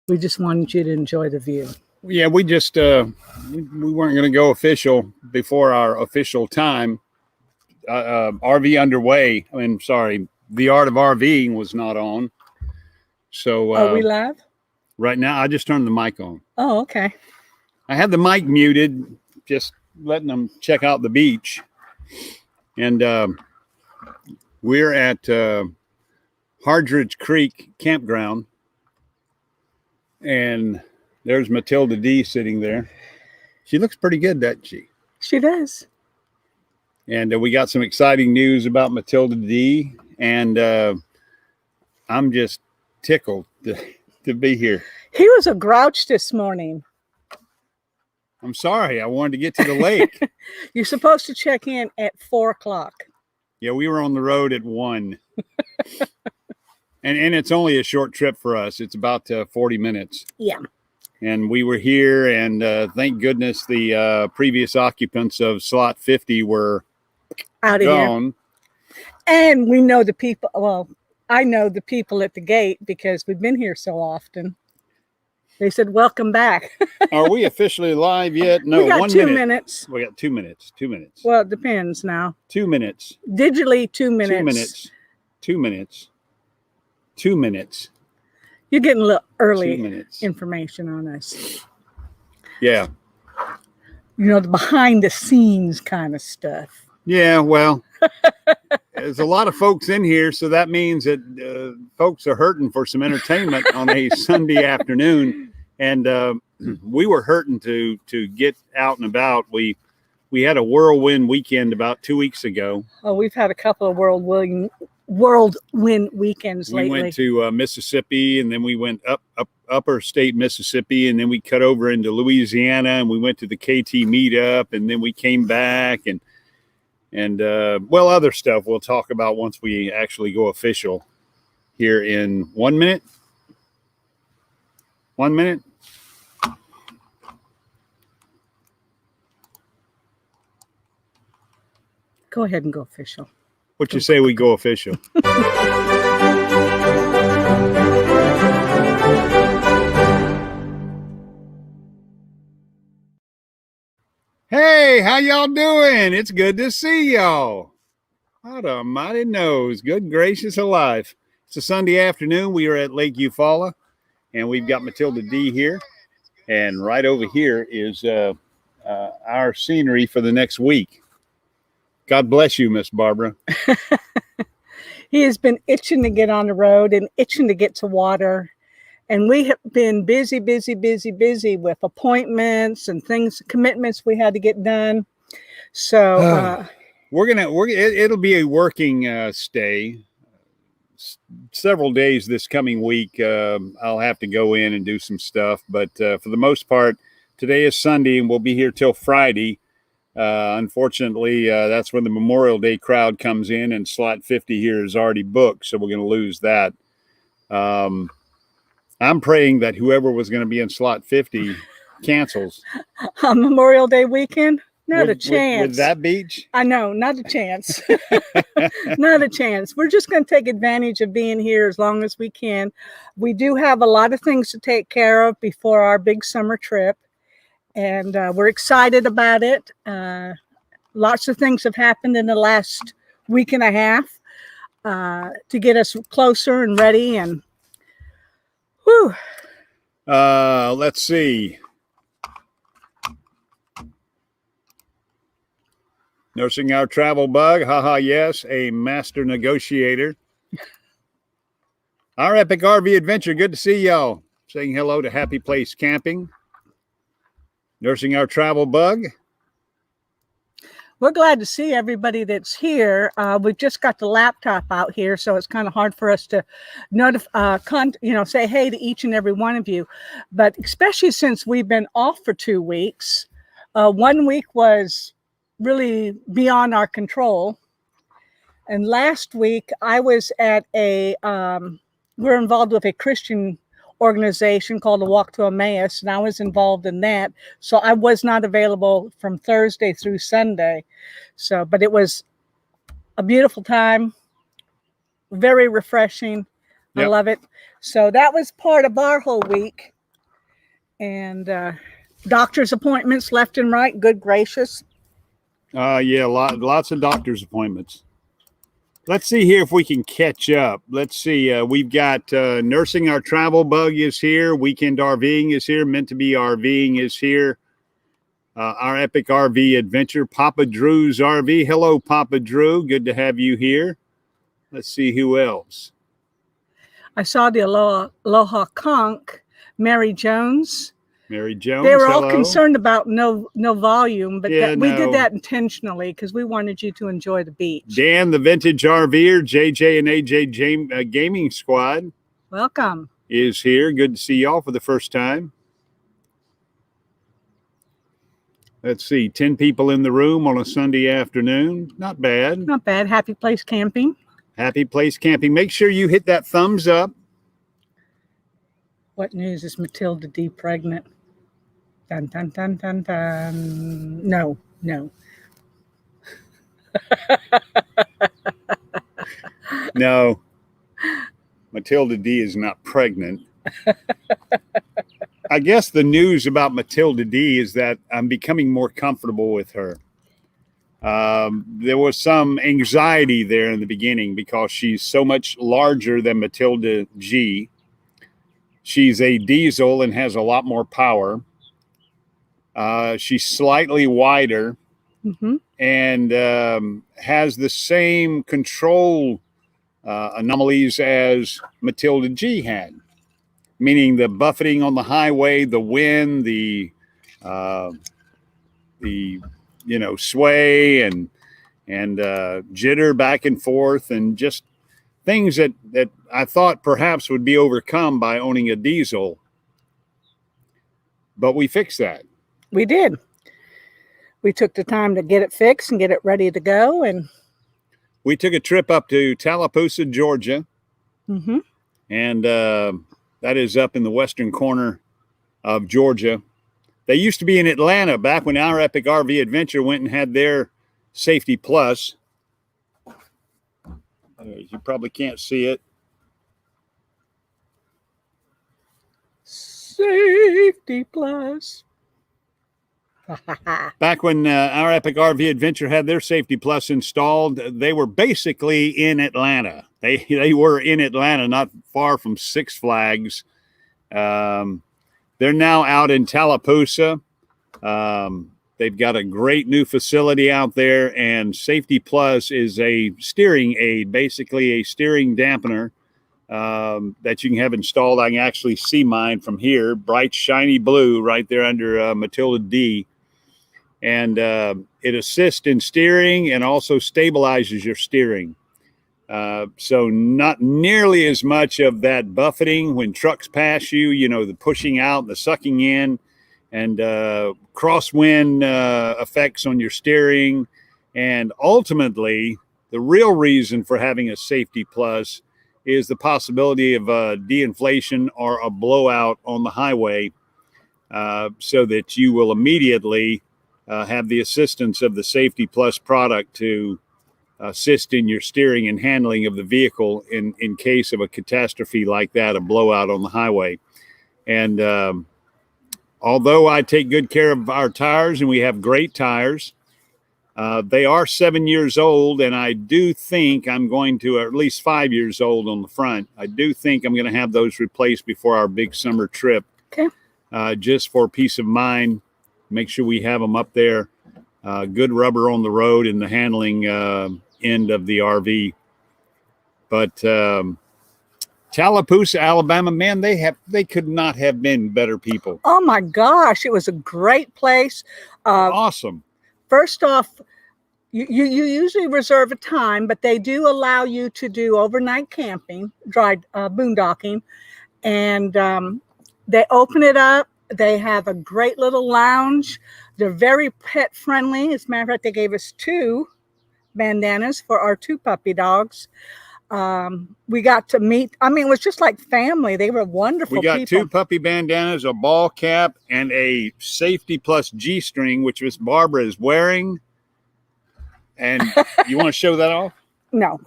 We just wanted you to enjoy the view. Yeah, we just we weren't going to go official before our official time. RV underway. I mean, sorry, the art of RVing was not on. So Are we live? Right now, I just turned the mic on. Oh, okay. I had the mic muted, just letting them check out the beach. And we're at Hardridge Creek Campground. And there's Matilda D sitting there. She looks pretty good, doesn't she? She does. And we got some exciting news about Matilda D. And I'm just tickled to be here. He was a grouch this morning. I'm sorry. I wanted to get to the lake. You're supposed to check in at 4 o'clock. Yeah, we were on the road at 1. And it's only a short trip for us. It's about 40 minutes. Yeah. And we were here, and thank goodness the previous occupants of slot 50 were out of gone. Here. And we know the people. Well, I know the people at the gate because we've been here so often. They said, "Welcome back." Are we officially live yet? No, we got 1 2 minute. minutes. We got 2 minutes. 2 minutes. Well, it depends now. 2 minutes. Digitally, 2 minutes. 2 minutes. 2 minutes. 2 minutes. You're getting a little early 2 minutes. information on us. Yeah. You know, the behind the scenes kind of stuff. Yeah, well, there's a lot of folks in here, so that means that folks are hurting for some entertainment on a Sunday afternoon, and we were hurting to get out and about. We had a whirlwind weekend about 2 weeks ago. Oh, we've had a couple of whirlwind weekends lately. We went to Mississippi, and then we went up upper state Mississippi, and then we cut over into Louisiana, and we went to the KT meetup, and then we came back, and well, other stuff we'll talk about once we actually go official here in 1 minute. 1 minute. Go ahead and go official. What you say we go official? Hey, how y'all doing? It's good to see y'all. What a mighty nose. Good gracious alive. It's a Sunday afternoon. We are at Lake Eufaula, and we've got Matilda D here. And right over here is our scenery for the next week. God bless you, Miss Barbara. He has been itching to get on the road and itching to get to water. And we have been busy with appointments and things, commitments we had to get done. So it'll be a working stay. Several days this coming week. I'll have to go in and do some stuff. But for the most part, today is Sunday and we'll be here till Friday. Unfortunately, that's when the Memorial Day crowd comes in, and slot 50 here is already booked. So we're going to lose that. I'm praying that whoever was going to be in slot 50 cancels. On Memorial Day weekend? Not a chance. With that beach? I know, not a chance. Not a chance. We're just going to take advantage of being here as long as we can. We do have a lot of things to take care of before our big summer trip. And we're excited about it. Lots of things have happened in the last week and a half to get us closer and ready. And whew. Let's see. Nursing our travel bug. Haha, yes, a master negotiator. Our epic RV adventure. Good to see y'all. Saying hello to Happy Place Camping. Nursing our travel bug. We're glad to see everybody that's here. We've just got the laptop out here, so it's kind of hard for us to say hey to each and every one of you. But especially since we've been off for 2 weeks, 1 week was really beyond our control. And last week I was at we're involved with a Christian organization called the Walk to Emmaus, and I was involved in that. So I was not available from Thursday through Sunday. But it was a beautiful time, very refreshing. Yep. I love it. So that was part of our whole week. And doctor's appointments left and right. Good gracious. Yeah, lots of doctor's appointments. Let's see here if we can catch up. Let's see. We've got Nursing Our Travel Bug is here. Weekend RVing is here. Meant to be RVing is here. Our Epic RV Adventure. Papa Drew's RV. Hello, Papa Drew. Good to have you here. Let's see who else. I saw the Aloha Conch, Mary Jones. Mary Jones. They were all hello. concerned about no volume, but Yeah, we did no. that intentionally because we wanted you to enjoy the beach. Dan, the Vintage RVer, JJ and AJ Gaming Squad Welcome. is here. Good to see y'all for the first time. Let's see, 10 people in the room on a Sunday afternoon. Not bad. Not bad. Happy Place Camping. Happy Place Camping. Make sure you hit that thumbs up. What news? Is Matilda D pregnant? Dun, dun, dun, dun, dun. No. No, Matilda D is not pregnant. I guess the news about Matilda D is that I'm becoming more comfortable with her. There was some anxiety there in the beginning because she's so much larger than Matilda G. She's a diesel and has a lot more power. She's slightly wider and has the same control anomalies as Matilda G had, meaning the buffeting on the highway, the wind, the sway and jitter back and forth, and just things that I thought perhaps would be overcome by owning a diesel. But we fixed that. We did. We took the time to get it fixed and get it ready to go. And we took a trip up to Tallapoosa, Georgia. And that is up in the western corner of Georgia. They used to be in Atlanta back when our Epic RV Adventure went and had their Safety Plus. You probably can't see it. Safety Plus. Back when our Epic RV Adventure had their Safety Plus installed, they were basically in Atlanta. They were in Atlanta, not far from Six Flags. They're now out in Tallapoosa. They've got a great new facility out there, and Safety Plus is a steering aid, basically a steering dampener that you can have installed. I can actually see mine from here, bright, shiny blue right there under Matilda D. And it assists in steering and also stabilizes your steering. So not nearly as much of that buffeting when trucks pass you, the pushing out, the sucking in, and crosswind effects on your steering. And ultimately, the real reason for having a Safety Plus is the possibility of de-inflation or a blowout on the highway, so that you will immediately have the assistance of the Safety Plus product to assist in your steering and handling of the vehicle in case of a catastrophe like that, a blowout on the highway. And although I take good care of our tires, and we have great tires, they are 7 years old, and I do think I'm going to, or at least 5 years old on the front. I do think I'm going to have those replaced before our big summer trip. Okay. Just for peace of mind, make sure we have them up there. Good rubber on the road and the handling end of the RV. But Tallapoosa, Alabama, man, they could not have been better people. Oh my gosh, it was a great place. Awesome. First off, you usually reserve a time, but they do allow you to do overnight camping, dry boondocking, and they open it up. They have a great little lounge. They're very pet friendly. As a matter of fact, they gave us 2 bandanas for our 2 puppy dogs. We got to meet, it was just like family. They were wonderful people. We got 2 puppy bandanas, a ball cap, and a Safety Plus G-string, which Miss Barbara is wearing. And you want to show that off? No.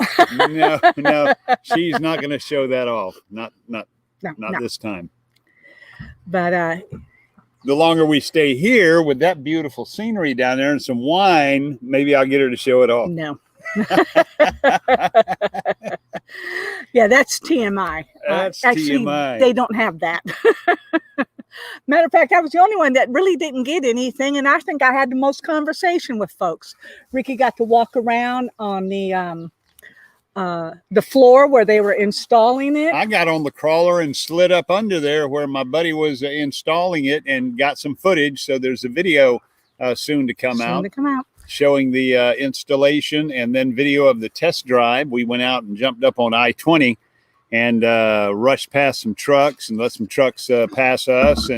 No, she's not going to show that off. Not No. this time. But the longer we stay here with that beautiful scenery down there and some wine, maybe I'll get her to show it off. No. Yeah, that's TMI. That's Actually, TMI. they don't have that. Matter of fact, I was the only one that really didn't get anything, and I think I had the most conversation with folks. Ricky got to walk around on the floor where they were installing it. I got on the crawler and slid up under there where my buddy was installing it and got some footage. So there's a video soon to come out showing the installation, and then video of the test drive. We went out and jumped up on I-20 and rushed past some trucks and let some trucks pass us,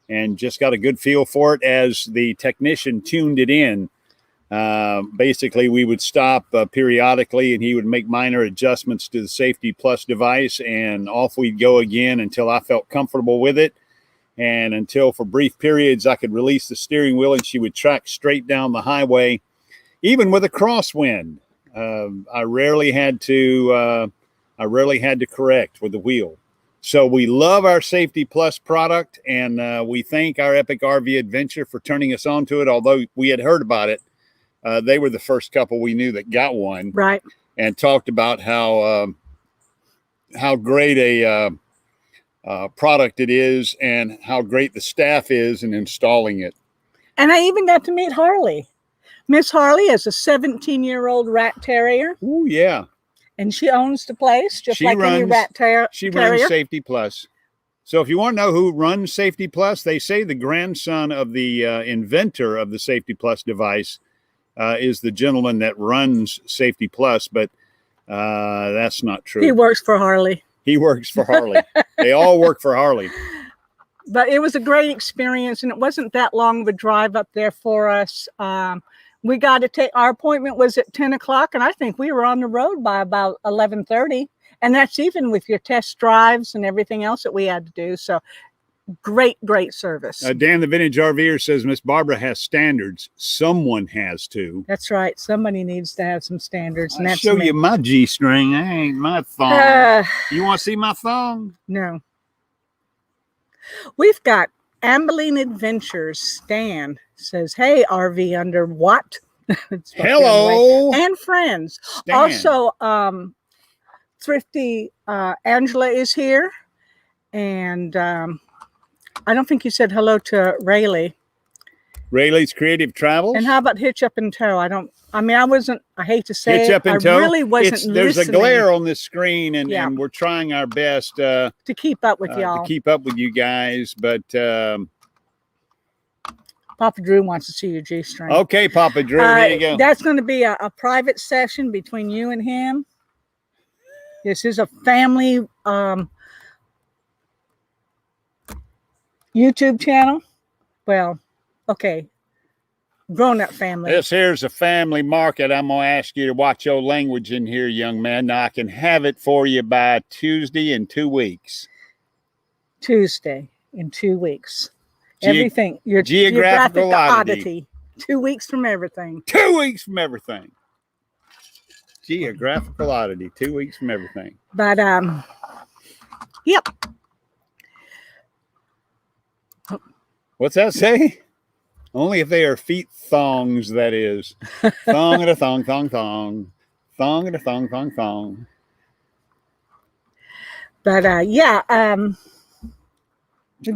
and just got a good feel for it as the technician tuned it in. Basically, we would stop periodically, and he would make minor adjustments to the Safety Plus device, and off we'd go again until I felt comfortable with it, and until for brief periods I could release the steering wheel and she would track straight down the highway, even with a crosswind. I rarely had to correct with the wheel. So we love our Safety Plus product, and we thank our Epic RV Adventure for turning us on to it. Although we had heard about it, they were the first couple we knew that got one, right? And talked about how great a product it is, and how great the staff is in installing it. And I even got to meet Harley. Miss Harley is a 17-year-old rat terrier. Oh yeah. And she owns the place, just like any rat terrier. She runs Safety Plus. So if you want to know who runs Safety Plus, they say the grandson of the inventor of the Safety Plus device is the gentleman that runs Safety Plus, but that's not true. He works for Harley. He works for Harley. They all work for Harley. But it was a great experience, and it wasn't that long of a drive up there for us. We got to take, our appointment was at 10 o'clock, and I think we were on the road by about 11:30. And that's even with your test drives and everything else that we had to do. So great service. Dan the Vintage RVer says Miss Barbara has standards. Someone has to. That's right. Somebody needs to have some standards. And I'll show you my G-string. I ain't my thong. You want to see my thong? No. We've got Ambeline Adventures. Stan says, hey, RV under what? Hello. And friends. Stan. Also, Thrifty Angela is here. And I don't think you said hello to Rayleigh. Rayleigh's Creative Travels. And how about Hitch Up and Tow? I hate to say Hitch Up and Tow. I really wasn't There's listening. a glare on this screen, and we're trying our best to keep up with y'all. To keep up with you guys, but Papa Drew wants to see your G-string. Okay, Papa Drew, here you go. That's going to be a private session between you and him. This is a family YouTube channel. Well, okay. Grown-up family. This here's a family market. I'm going to ask you to watch your language in here, young man. Now, I can have it for you by Tuesday in 2 weeks. Tuesday in 2 weeks. Everything. Your geographical oddity. 2 weeks from everything. 2 weeks from everything. Geographical oddity. 2 weeks from everything. But, yep. What's that say? Only if they are feet thongs, that is. Thong and a thong, thong, thong. Thong and a thong, thong, thong. But, we've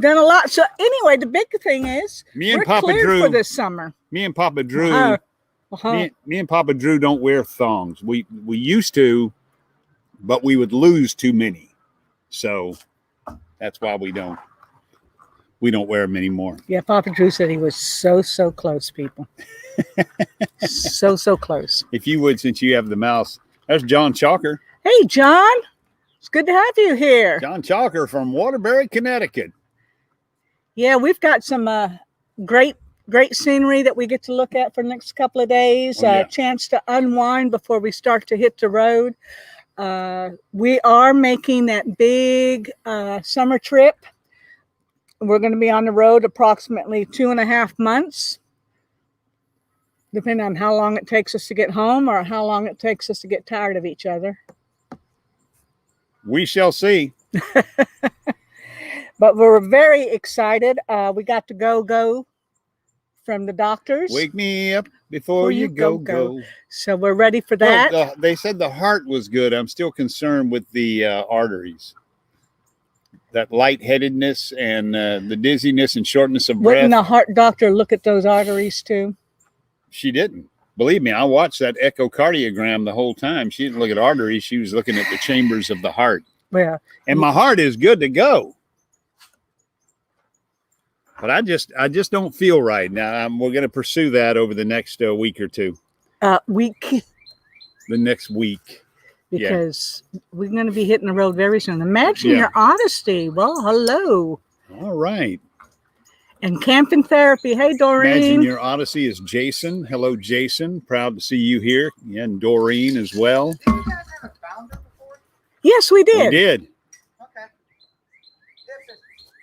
done a lot. So anyway, the big thing is we're cleared for this summer. Me and Papa Drew, me and Papa Drew don't wear thongs. We used to, but we would lose too many. So that's why we don't wear them anymore. Yeah, Papa Drew said he was so close, people. so close. If you would, since you have the mouse. There's John Chalker. Hey, John. It's good to have you here. John Chalker from Waterbury, Connecticut. Yeah, we've got some great scenery that we get to look at for the next couple of days. A chance to unwind before we start to hit the road. We are making that big summer trip. We're going to be on the road approximately 2.5 months, depending on how long it takes us to get home or how long it takes us to get tired of each other. We shall see. But we're very excited. We got to go from the doctors. Wake me up before you go. So we're ready for that. Well, they said the heart was good. I'm still concerned with the arteries. That lightheadedness and the dizziness and shortness of breath. Wouldn't the heart doctor look at those arteries too? She didn't. Believe me, I watched that echocardiogram the whole time. She didn't look at arteries. She was looking at the chambers of the heart. Yeah. And my heart is good to go. But I just don't feel right now. We're going to pursue that over the next week or two. Week. The next week. Because we're going to be hitting the road very soon. Imagine your Odyssey. Well, hello. All right. And camping therapy. Hey, Doreen. Imagine your Odyssey is Jason. Hello, Jason. Proud to see you here. Yeah, and Doreen as well. Did you guys have a founder before? Yes, we did. We did. Okay.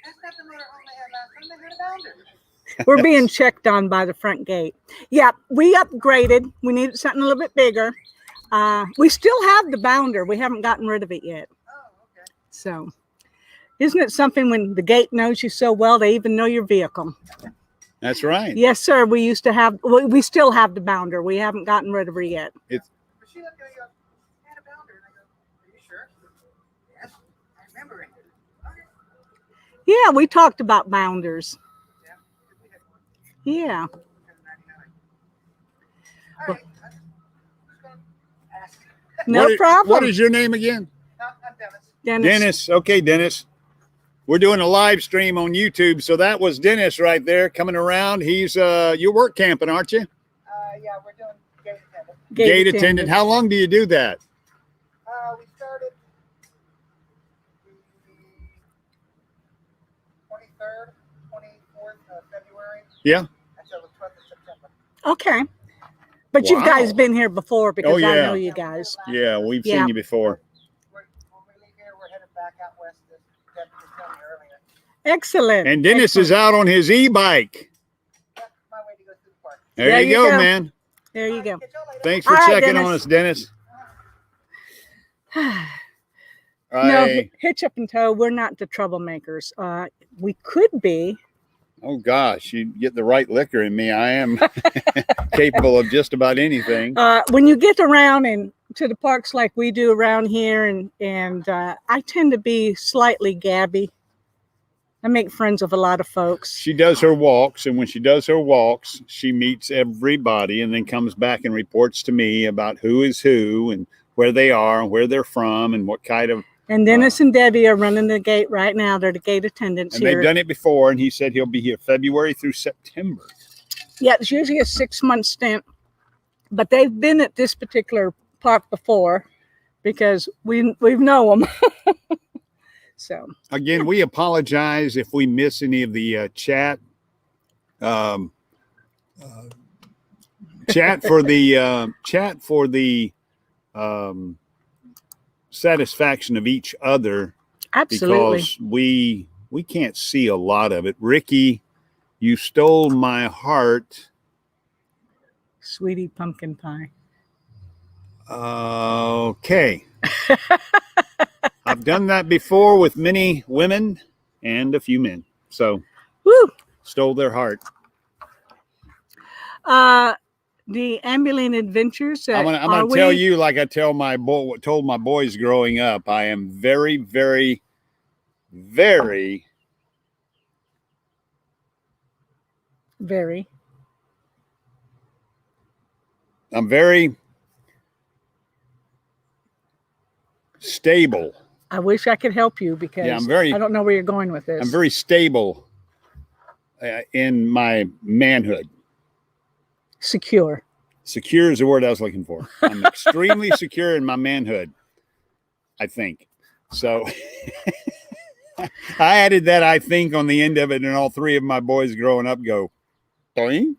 That's not the motorhome they had last time. They had a founder. We're being checked on by the front gate. Yeah, we upgraded. We needed something a little bit bigger. We still have the bounder. We haven't gotten rid of it yet. Oh, okay. So, isn't it something when the gate knows you so well, they even know your vehicle? That's right. Yes, sir. We used to have, we still have the bounder. We haven't gotten rid of her yet. But she looked at me and goes, "I had a bounder." And I go, "Are you sure?" She goes, "Yes, I remember it." Okay. Yeah, we talked about bounders. Yeah, we had one. Yeah. In 99. All right. I'm just going to ask. No problem. What is your name again? I'm Dennis. Dennis. Okay, Dennis. We're doing a live stream on YouTube. So that was Dennis right there coming around. He's you're work camping, aren't you? Yeah, we're doing gate attendant. Gate attendant. How long do you do that? We started the 23rd, 24th of February. Yeah. Until the 12th of September. Okay. But you Wow. guys been here before because Oh, yeah. I know you guys. Yeah, we've Yeah. seen you before. When we leave here, we're headed back out west, as Deb was telling me earlier. Excellent. And Dennis is out on his e-bike. That's my way to go through the park. There you go, go. man. There you go. Catch y'all later. Thanks for All right, checking Dennis. on us, Dennis. No, hitch up and toe. We're not the troublemakers. We could be. Oh gosh, you get the right liquor in me. I am capable of just about anything. When you get around and to the parks like we do around here, and I tend to be slightly gabby. I make friends with a lot of folks. She does her walks, and when she does her walks, she meets everybody and then comes back and reports to me about who is who and where they are and where they're from and what kind of. And Dennis and Debbie are running the gate right now. They're the gate attendants And here. they've done it before, and he said he'll be here February through September. Yeah, it's usually a 6-month stint, but they've been at this particular park before because we know them. So Again, we apologize if we miss any of the chat. Chat for the satisfaction of each other. absolutely. Because we can't see a lot of it. Ricky, you stole my heart. Sweetie pumpkin pie. Okay. I've done that before with many women and a few men. So Woo! stole their heart. The Ambulance Adventures. I'm gonna tell you, like I told my boys growing up, I am very, very, very Very. I'm very stable. I wish I could help you because I don't know where you're going with this. I'm very stable in my manhood. secure. Secure is the word I was looking for. I'm extremely secure in my manhood, I think. So I added that I think on the end of it, and all three of my boys growing up go, "Boing."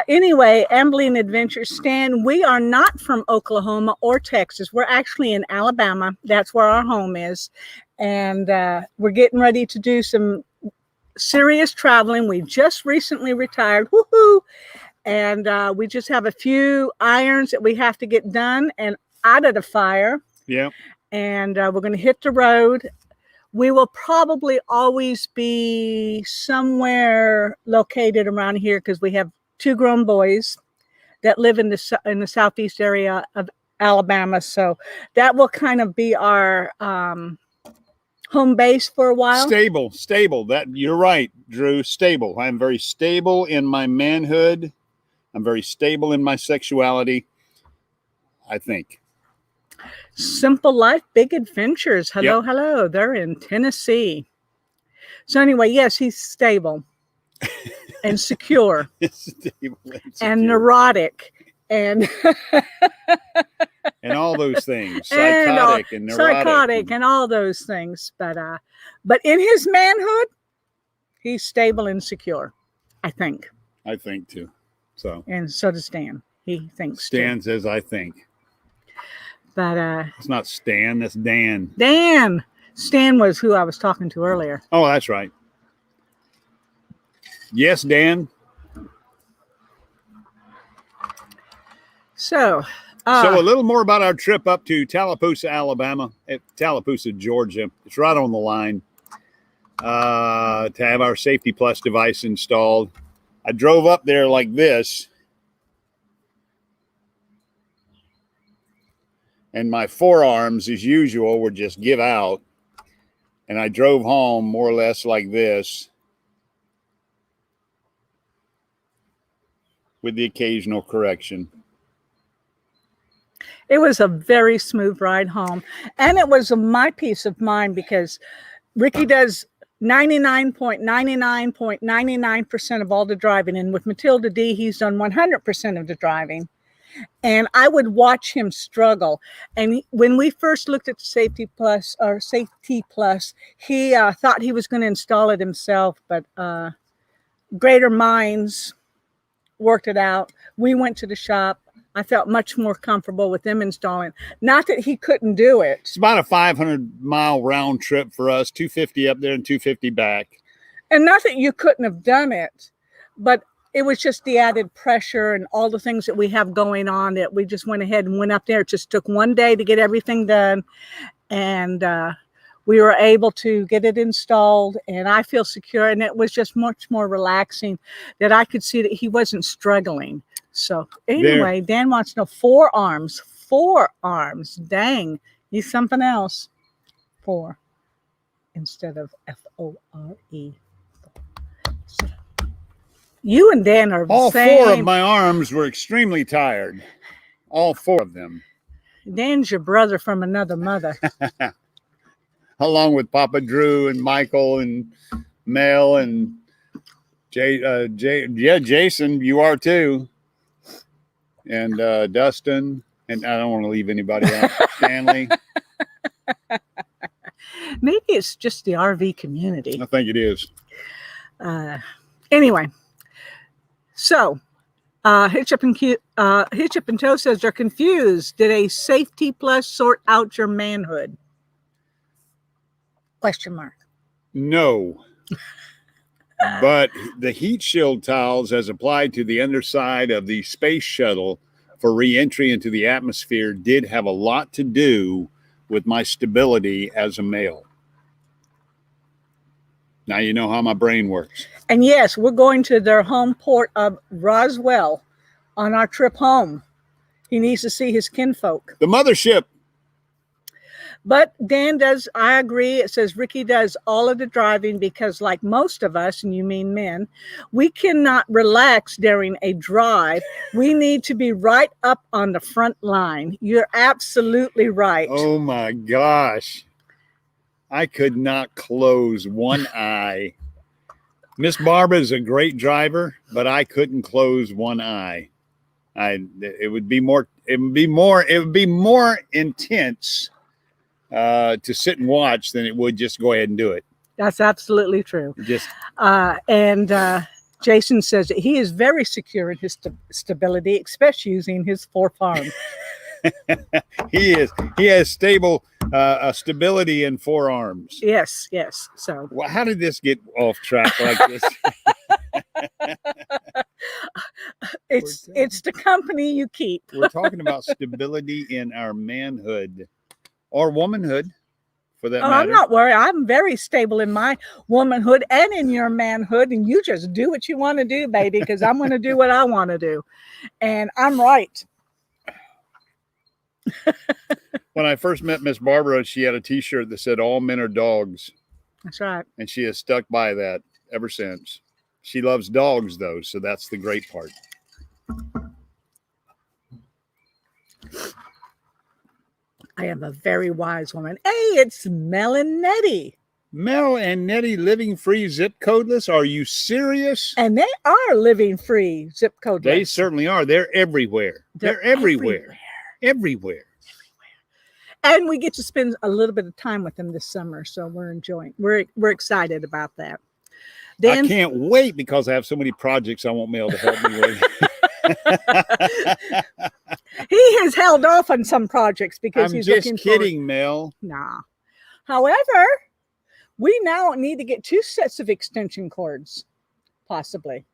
Anyway, Ambling Adventure Stan, we are not from Oklahoma or Texas. We're actually in Alabama. That's where our home is. And we're getting ready to do some serious traveling. We just recently retired. Woohoo! And we just have a few irons that we have to get done and out of the fire. Yeah. And we're going to hit the road. We will probably always be somewhere located around here because we have 2 grown boys that live in the southeast area of Alabama. So that will kind of be our home base for a while. Stable. That you're right, Drew. Stable. I'm very stable in my manhood. I'm very stable in my sexuality, I think. Simple life, big adventures. Hello, Yep. hello. They're in Tennessee. So anyway, yes, he's stable and secure Stable and and secure. neurotic and and all those things. Psychotic and neurotic. psychotic and all those things. But in his manhood, he's stable and secure, I think. I think too. So. And so does Stan. He thinks Stan too. says I think. But It's not Stan, that's Dan. Dan. Stan was who I was talking to earlier. Oh, that's right. Yes, Dan. So So a little more about our trip up to Tallapoosa, Alabama, at Tallapoosa, Georgia. It's right on the line to have our Safety Plus device installed. I drove up there like this, and my forearms, as usual, would just give out. And I drove home more or less like this, with the occasional correction. it was a very smooth ride home. And it was my peace of mind because Ricky does 99.99% of all the driving. And with Matilda D, he's done 100% of the driving. And I would watch him struggle. And when we first looked at Safety Plus, he thought he was going to install it himself, but greater minds worked it out. We went to the shop. I felt much more comfortable with them installing. Not that he couldn't do it. It's about a 500-mile round trip for us, 250 up there and 250 back. And not that you couldn't have done it, but it was just the added pressure and all the things that we have going on that we just went ahead and went up there. It just took one day to get everything done. And we were able to get it installed, and I feel secure. And it was just much more relaxing that I could see that he wasn't struggling. So anyway, Dan wants to know forearms. Dang, he's something else. 4 instead of FORE. So, you and Dan are All the same. 4 of my arms were extremely tired. All 4 of them. Dan's your brother from another mother. Along with Papa Drew and Michael and Mel and Jason, you are too. And Dustin, and I don't want to leave anybody out. Stanley. Maybe it's just the RV community. I think it is. Anyway, so Hitch Up and Toe says they're confused. Did a Safety Plus sort out your manhood? Question mark. No. But the heat shield tiles as applied to the underside of the space shuttle for re-entry into the atmosphere did have a lot to do with my stability as a male. Now you know how my brain works. And yes, we're going to their home port of Roswell on our trip home. He needs to see his kinfolk. The mothership. But Dan does, I agree. It says Ricky does all of the driving because like most of us, and you mean men, we cannot relax during a drive. We need to be right up on the front line. You're absolutely right. Oh my gosh. I could not close one eye. Miss Barbara is a great driver, but I couldn't close one eye. It would be more intense to sit and watch than it would just go ahead and do it. That's absolutely true. Jason says that he is very secure in his stability, especially using his forearm. He has stable stability in forearms. Yes. So well, how did this get off track like this? it's the company you keep. We're talking about stability in our manhood or womanhood for that Oh, matter. I'm not worried. I'm very stable in my womanhood and in your manhood. And you just do what you want to do, baby, because I'm going to do what I want to do. And I'm right. When I first met Miss Barbara, she had a T-shirt that said "All men are dogs," That's right. and she has stuck by that ever since. She loves dogs, though, so that's the great part. I am a very wise woman. Hey, it's Mel and Nettie. Mel and Nettie living free zip codeless. Are you serious? And they are living free zip code. They certainly are. They're everywhere. They're everywhere. Everywhere. And we get to spend a little bit of time with them this summer, so we're enjoying. We're excited about that. I can't wait because I have so many projects I want Mel to help me with. He has held off on some projects because I'm he's just looking kidding, Mel. Nah. However, we now need to get 2 sets of extension cords, possibly,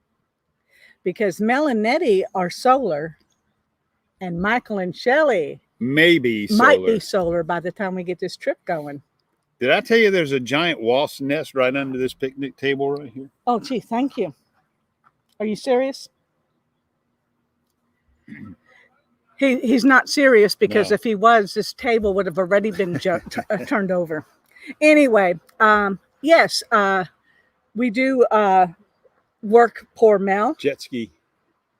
because Mel and Nettie are solar, and Michael and Shelley might be solar by the time we get this trip going. Did I tell you there's a giant wasp nest right under this picnic table right here? Oh, gee, thank you. Are you serious? He's not serious because No. if he was, this table would have already been turned over. Anyway, yes, we do work poor Mel. Jet ski.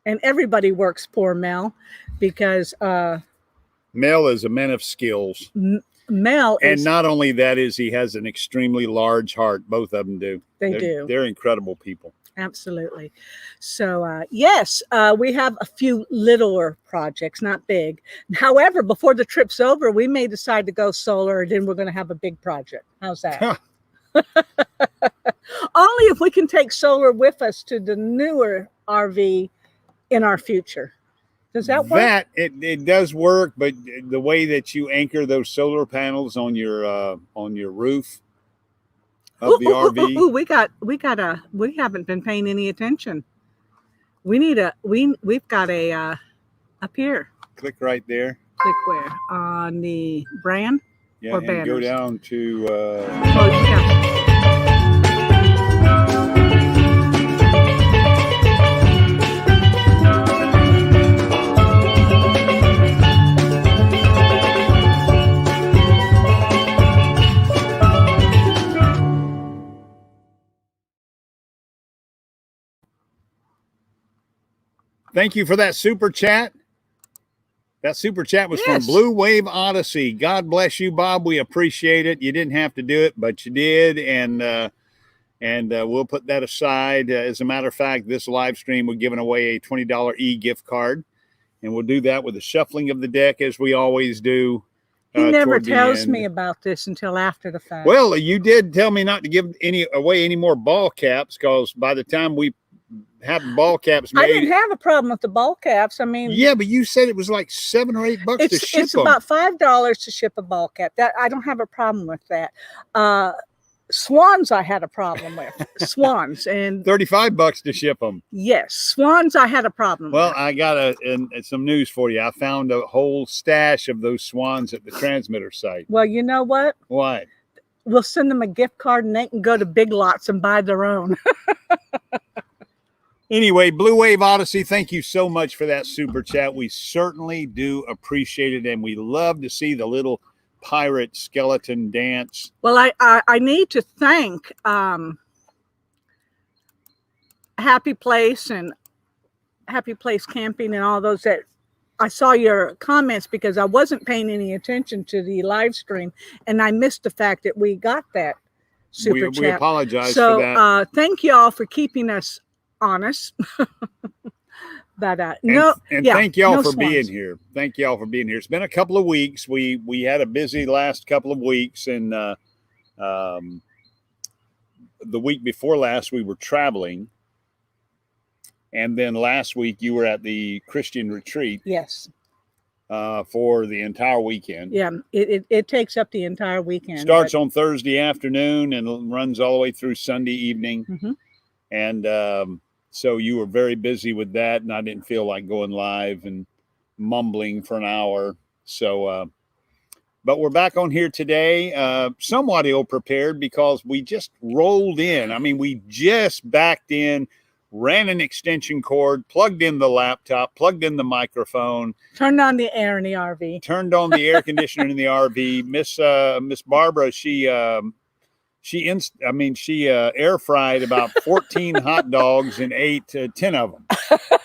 And everybody works poor Mel because Mel is a man of skills. Mel is, and not only that is he has an extremely large heart. Both of them do. They're incredible people. Absolutely. So, yes, we have a few littler projects, not big. However, before the trip's over, we may decide to go solar, and then we're going to have a big project. How's that? Only if we can take solar with us to the newer RV in our future. Does that work? It does work, but the way that you anchor those solar panels on your roof of the RV. We haven't been paying any attention. We've got a up here. Click right there. Click where? On the brand? Yeah, or and banners? go down to Oh, yeah. Thank you for that super chat. That super chat was from Blue Wave Odyssey. God bless you, Bob. We appreciate it. You didn't have to do it, but you did, and we'll put that aside. As a matter of fact, this live stream, we're giving away a $20 e-gift card, and we'll do that with the shuffling of the deck as we always do. He never tells me about this until after the fact. Well, you did tell me not to give away any more ball caps because by the time we have ball caps made. I didn't have a problem with the ball caps. I mean, yeah, but you said it was like $7 or $8 to ship them. It's about $5 to ship a ball cap. That I don't have a problem with that. Swans, I had a problem with swans, and $35 to ship them. Yes, swans, I had a problem. Well, with. I got some news for you. I found a whole stash of those swans at the transmitter site. Well, you know what? What? We'll send them a gift card, and they can go to Big Lots and buy their own. Anyway, Blue Wave Odyssey, thank you so much for that super chat. We certainly do appreciate it, and we love to see the little pirate skeleton dance. Well, I need to thank Happy Place and Happy Place Camping and all those that I saw your comments because I wasn't paying any attention to the live stream, and I missed the fact that we got that super chat. We apologize for that. So thank you all for keeping us honest. But thank y'all for being here. Thank y'all for being here. It's been a couple of weeks. We had a busy last couple of weeks, and the week before last we were traveling, and then last week you were at the Christian retreat. Yes. For the entire weekend. Yeah, it takes up the entire weekend. Starts on Thursday afternoon and runs all the way through Sunday evening. Mm-hmm. And so you were very busy with that, and I didn't feel like going live and mumbling for an hour. So, But we're back on here today, somewhat ill-prepared because we just rolled in. I mean, we just backed in, ran an extension cord, plugged in the laptop, plugged in the microphone. Turned on the air in the RV. Turned on the air conditioner in the RV. Miss Barbara, she air fried about 14 hot dogs and ate 10 of them.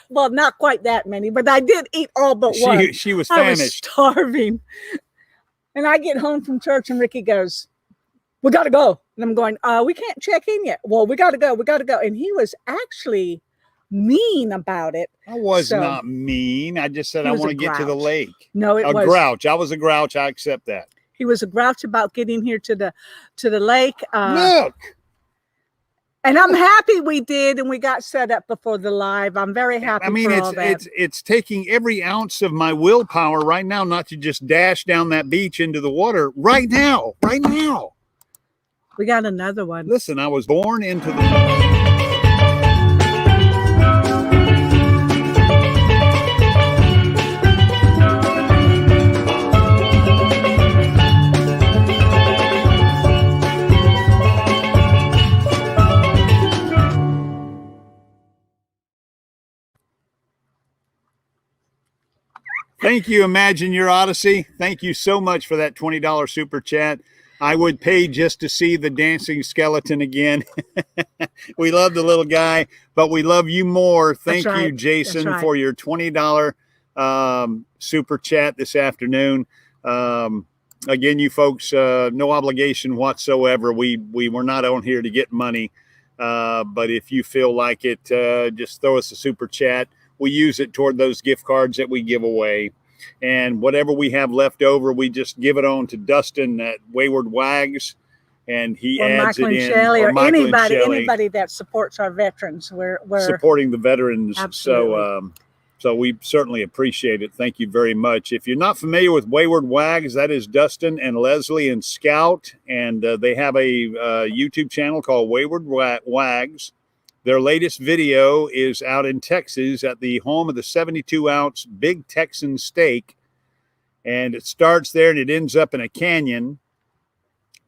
Well, not quite that many, but I did eat all but one. She was I was famished. starving. And I get home from church and Ricky goes, "We got to go." And I'm going, "We can't check in yet." "Well, we got to go. We got to go." And he was actually mean about it. I was not mean. I just said I want to get to the lake. No, it was a grouch. I was a grouch. I accept that. He was a grouch about getting here to the lake. Look. And I'm happy we did, and we got set up before the live. I'm very happy. I mean, it's taking every ounce of my willpower right now not to just dash down that beach into the water right now. We got another one. Listen, I was born into the... Thank you, Imagine Your Odyssey. Thank you so much for that $20 super chat. I would pay just to see the dancing skeleton again. We love the little guy, but we love you more. Thank you, Jason, for your $20 super chat this afternoon. Again, you folks, no obligation whatsoever. We were not on here to get money, but if you feel like it, just throw us a super chat. We use it toward those gift cards that we give away. And whatever we have left over, we just give it on to Dustin at Wayward Waggs, and he adds it in. Or anybody that supports our veterans. We're supporting the veterans. Absolutely. So we certainly appreciate it. Thank you very much. If you're not familiar with Wayward Waggs, that is Dustin and Leslie and Scout, and they have a YouTube channel called Wayward Waggs. Their latest video is out in Texas at the home of the 72-ounce Big Texan Steak. And it starts there and it ends up in a canyon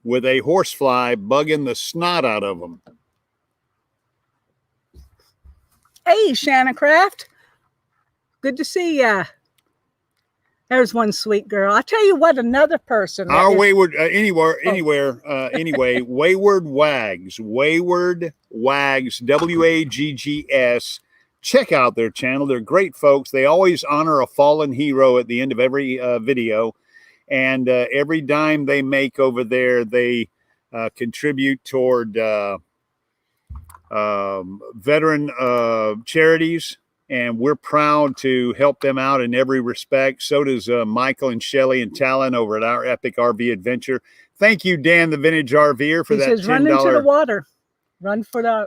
with a horsefly bugging the snot out of them. Hey, Shanna Craft. Good to see ya. There's one sweet girl. I tell you what, another person. Wayward, anyway, Wayward Waggs, Wayward Waggs, Waggs. Check out their channel. They're great folks. They always honor a fallen hero at the end of every video. And every dime they make over there, they contribute toward veteran charities. And we're proud to help them out in every respect. So does Michael and Shelly and Talon over at Our Epic RV Adventure. Thank you, Dan, the Vintage RVer, for that $10. Run into the water. Run for the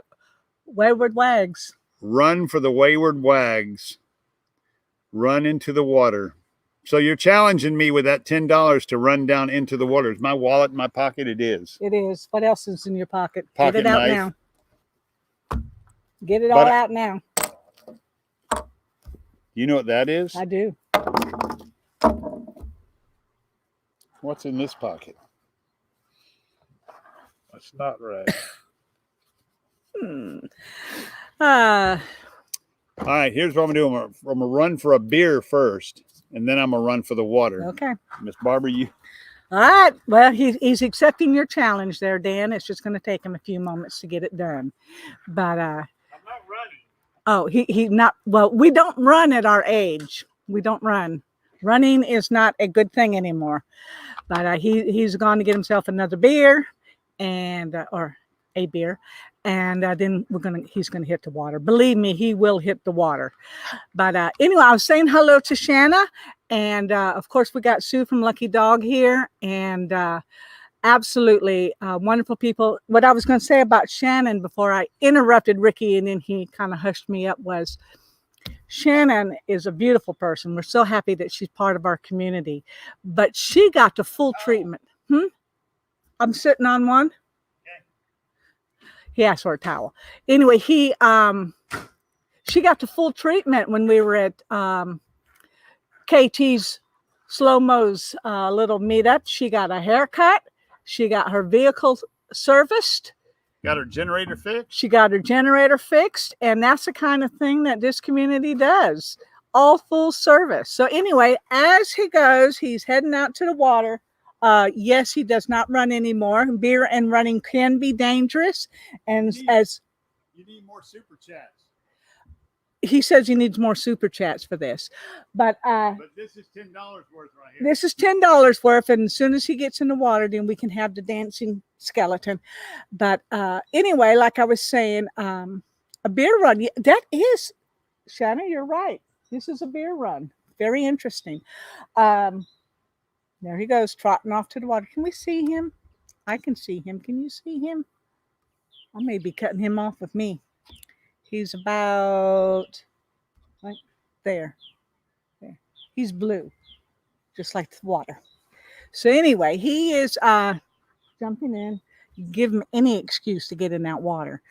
Wayward Waggs. Run for the Wayward Waggs. Run into the water. So you're challenging me with that $10 to run down into the water. Is my wallet in my pocket? It is. It is. What else is in your pocket? Pocket Get it out knife. now. Get it all out now. You know what that is? I do. What's in this pocket? That's not right. All right, here's what I'm doing. I'm going to run for a beer first, and then I'm going to run for the water. Okay. Miss Barbara, you... All right. Well, he's accepting your challenge there, Dan. It's just going to take him a few moments to get it done. But... I'm not running. Oh, he not, well, we don't run at our age. We don't run. Running is not a good thing anymore. But he's going to get himself another beer and, or a beer. And then he's going to hit the water. Believe me, he will hit the water. But anyway, I was saying hello to Shanna. And of course, we got Sue from Lucky Dog here. And absolutely wonderful people. What I was going to say about Shannon before I interrupted Ricky and then he kind of hushed me up was Shannon is a beautiful person. We're so happy that she's part of our community, but she got the full treatment. I'm sitting on one. He asked for a towel. Anyway, she got the full treatment when we were at KT's Slow-mo's little meetup. She got a haircut. She got her vehicle serviced. Got her generator fixed? She got her generator fixed. And that's the kind of thing that this community does. All full service. So anyway, as he goes, he's heading out to the water. Yes, he does not run anymore. Beer and running can be dangerous. And You need more super chats. he says he needs more super chats for this. But this is $10 worth right here. this is $10 worth. And as soon as he gets in the water, then we can have the dancing skeleton. But anyway, like I was saying, a beer run. That is, Shanna, you're right. This is a beer run. Very interesting. There he goes, trotting off to the water. Can we see him? I can see him. Can you see him? I may be cutting him off with me. He's about right there. There. He's blue, just like the water. So anyway, he is jumping in. Give him any excuse to get in that water.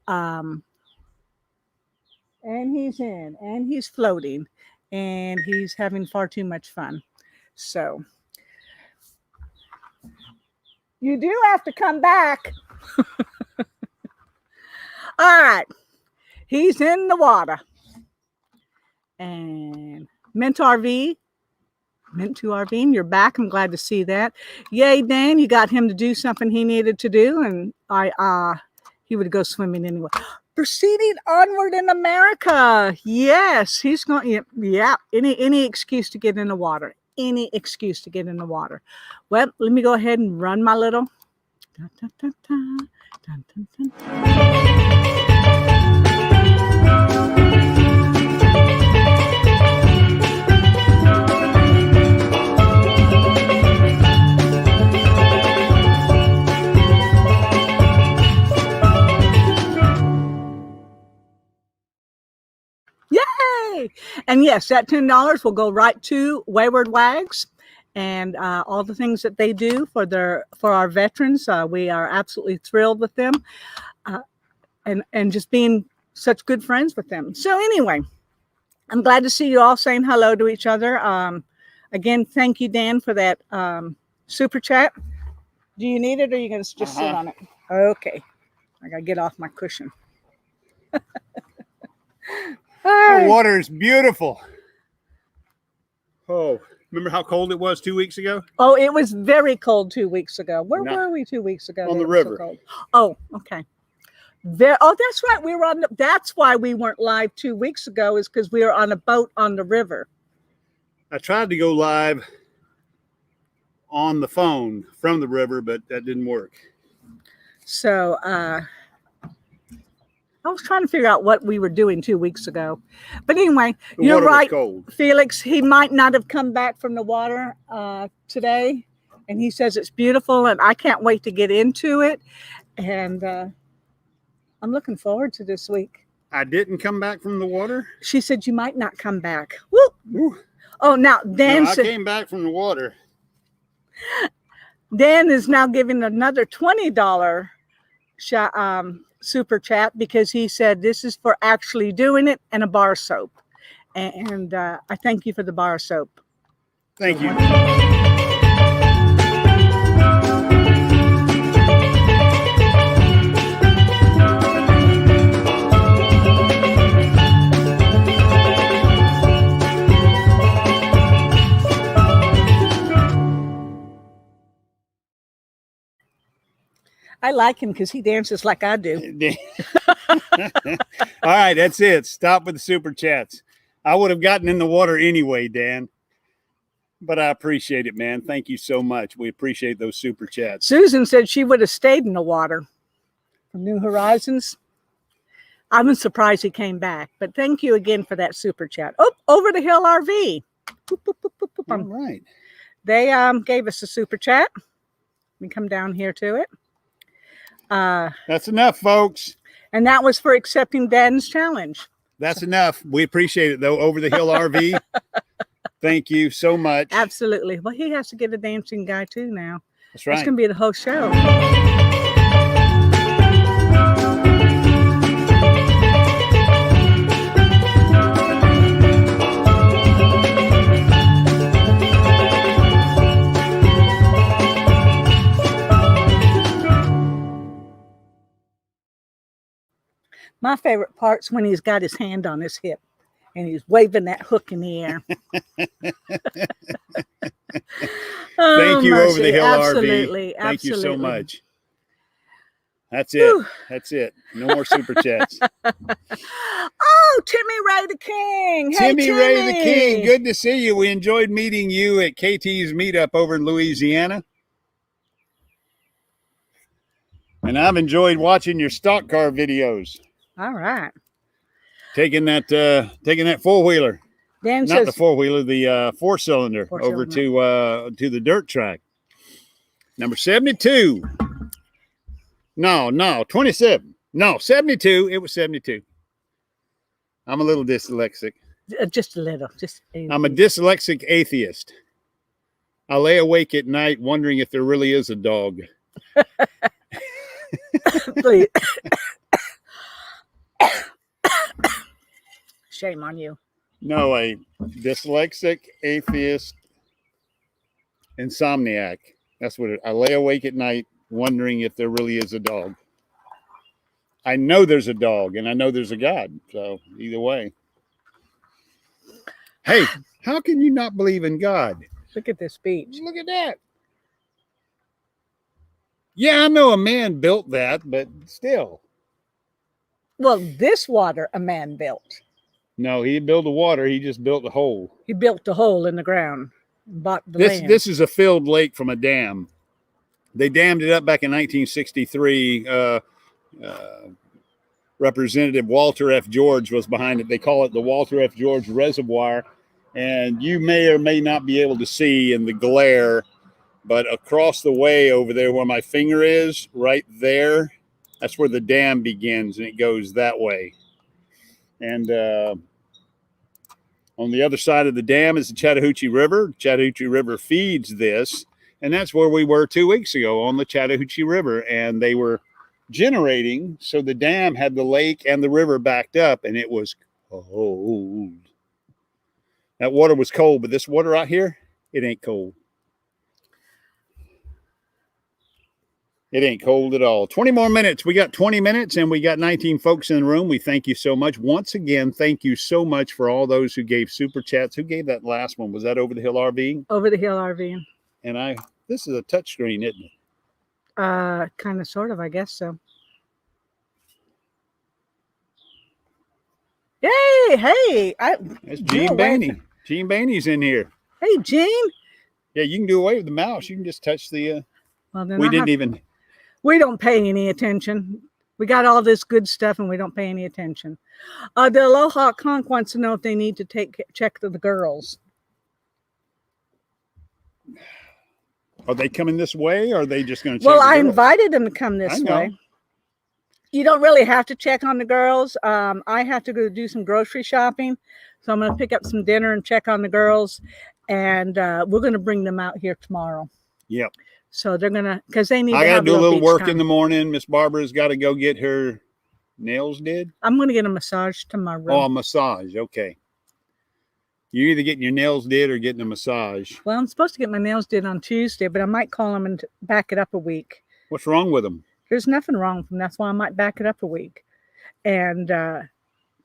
And he's in, and he's floating, and he's having far too much fun. So you do have to come back. All right. He's in the water. And Mint to RV, you're back. I'm glad to see that. Yay, Dan, you got him to do something he needed to do, and he would go swimming anyway. Proceeding onward in America. Yes, he's going. Yeah, any excuse to get in the water. Any excuse to get in the water. Well, let me go ahead and run my little. Dun, dun, dun, dun, dun, dun, dun, dun. Yay! And yes, that $10 will go right to Wayward Waggs and all the things that they do for our veterans. We are absolutely thrilled with them and just being such good friends with them. So anyway, I'm glad to see you all saying hello to each other. Again, thank you, Dan, for that super chat. Do you need it, or are you going to just sit on it? Okay. I got to get off my cushion. The water is beautiful. Oh, remember how cold it was 2 weeks ago? Oh, it was very cold 2 weeks ago. Where were we 2 weeks ago? On the river. So oh, okay. That's right. We were on. That's why we weren't live 2 weeks ago, is because we were on a boat on the river. I tried to go live on the phone from the river, but that didn't work. So I was trying to figure out what we were doing 2 weeks ago. But anyway, you're right, Felix. He might not have come back from the water today. And he says it's beautiful, and I can't wait to get into it. And I'm looking forward to this week. I didn't come back from the water? She said you might not come back. Woo! Oh, now Dan I came back from the water. Dan is now giving another $20 super chat, because he said this is for actually doing it, and a bar soap. And I thank you for the bar soap. Thank you. I like him because he dances like I do. All right, that's it. Stop with the super chats. I would have gotten in the water anyway, Dan. But I appreciate it, man. Thank you so much. We appreciate those super chats. Susan said she would have stayed in the water from New Horizons. I'm surprised he came back. But thank you again for that super chat. Oh, Over the Hill RV. All right. They gave us a super chat. Let me come down here to it. That's enough, folks. And that was for accepting Dan's challenge. That's enough. We appreciate it, though. Over the Hill RV. Thank you so much. Absolutely. Well, he has to get a dancing guy too now. That's right. It's going to be the whole show. My favorite part's when he's got his hand on his hip and he's waving that hook in the air. Thank you, Over the mercy. Hill Absolutely. RV. Thank you so Absolutely. much. That's it. Whew. That's it. No more super chats. Oh, Timmy Ray the King. Hey, Timmy Ray the King, good to see you. We enjoyed meeting you at KT's meetup over in Louisiana. And I've enjoyed watching your stock car videos. All right. Taking that four-wheeler. Dan Not says, the four-wheeler, the four-cylinder over Four-cylinder. to the dirt track. Number 72. No, 27. No, 72. It was 72. I'm a little dyslexic. just a little. I'm a dyslexic atheist. I lay awake at night wondering if there really is a dog. Please. Shame on you. No, a dyslexic atheist insomniac. That's what I lay awake at night wondering if there really is a dog. I know there's a dog and I know there's a God. So either way. Hey, how can you not believe in God? Look at this beach. Look at that. Yeah, I know a man built that, but still. Well, this water a man built. No, he didn't build the water. He just built a hole. He built a hole in the ground, bought the land. This is a filled lake from a dam. They dammed it up back in 1963. Representative Walter F. George was behind it. They call it the Walter F. George Reservoir. And you may or may not be able to see in the glare, but across the way over there where my finger is, right there, that's where the dam begins, and it goes that way. And on the other side of the dam is the Chattahoochee River. Chattahoochee River feeds this, and that's where we were 2 weeks ago, on the Chattahoochee River, and they were generating, so the dam had the lake and the river backed up, and it was cold. That water was cold, but this water out here, it ain't cold. It ain't cold at all. 20 more minutes. We got 20 minutes and we got 19 folks in the room. We thank you so much. Once again, thank you so much for all those who gave super chats. Who gave that last one? Was that Over the Hill RV? Over the Hill RV. And this is a touch screen, isn't it? Kind of, sort of, I guess so. Yay! Hey! That's Gene Bainey. Gene Bainey's in here. Hey, Gene. Yeah, you can do away with the mouse. You can just touch the... Well, then we don't pay any attention. We got all this good stuff and we don't pay any attention. The Aloha Conch wants to know if they need to check the girls. Are they coming this way or are they just going to check Well, the I girls? invited them to come this way. You don't really have to check on the girls. I have to go do some grocery shopping. So I'm going to pick up some dinner and check on the girls. And we're going to bring them out here tomorrow. Yep. So they're going to, because they need I to got to have do a little work time in the morning. Miss Barbara's got to go get her nails did. I'm going to get a massage tomorrow. Oh, a massage. Okay. You're either getting your nails did or getting a massage. Well, I'm supposed to get my nails did on Tuesday, but I might call them and back it up a week. What's wrong with them? There's nothing wrong with them. That's why I might back it up a week. And they're